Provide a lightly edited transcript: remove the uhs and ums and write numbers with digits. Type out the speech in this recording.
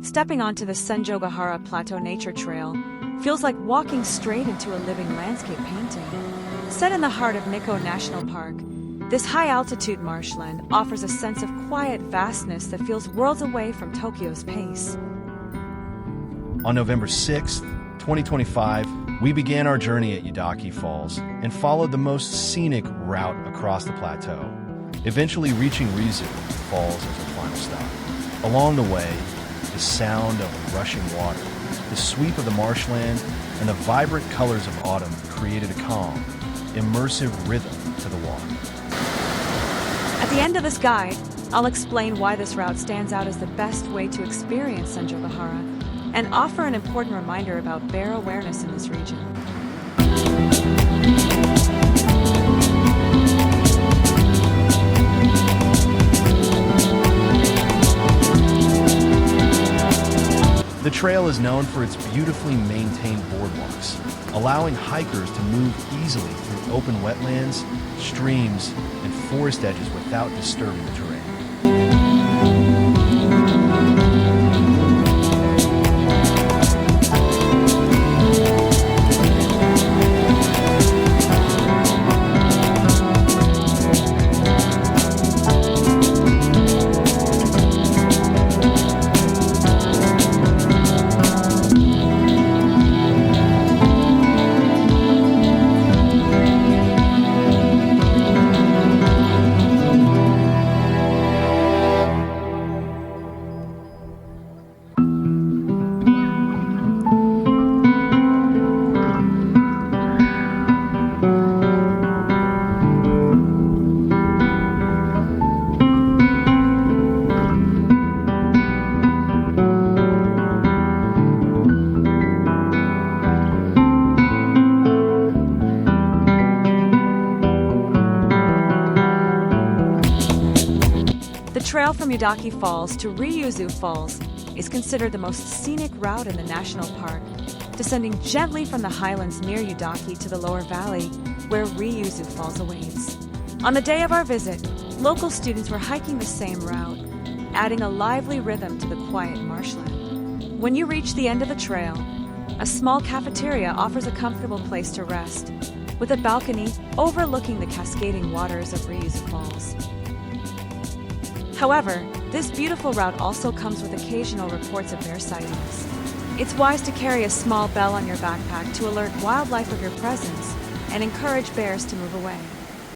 Stepping onto the Senjōgahara Plateau Nature Trail feels like walking straight into a living landscape painting. Set in the heart of Nikko National Park, this high-altitude marshland offers a sense of quiet vastness that feels worlds away from Tokyo's pace. On November 6th, 2025, we began our journey at Yudaki Falls and followed the most scenic route across the plateau, eventually reaching Ryuzu Falls as our final stop. Along the way, the sound of rushing water, the sweep of the marshland, and the vibrant colors of autumn created a calm, immersive rhythm to the walk. At the end of this guide, I'll explain why this route stands out as the best way to experience Senjōgahara and offer an important reminder about bear awareness in this region. The trail is known for its beautifully maintained boardwalks, allowing hikers to move easily through open wetlands, streams, and forest edges without disturbing the terrain. The trail from Yudaki Falls to Ryuzu Falls is considered the most scenic route in the national park, descending gently from the highlands near Yudaki to the lower valley, where Ryuzu Falls awaits. On the day of our visit, local students were hiking the same route, adding a lively rhythm to the quiet marshland. When you reach the end of the trail, a small cafeteria offers a comfortable place to rest, with a balcony overlooking the cascading waters of Ryuzu Falls. However, this beautiful route also comes with occasional reports of bear sightings. It's wise to carry a small bell on your backpack to alert wildlife of your presence and encourage bears to move away.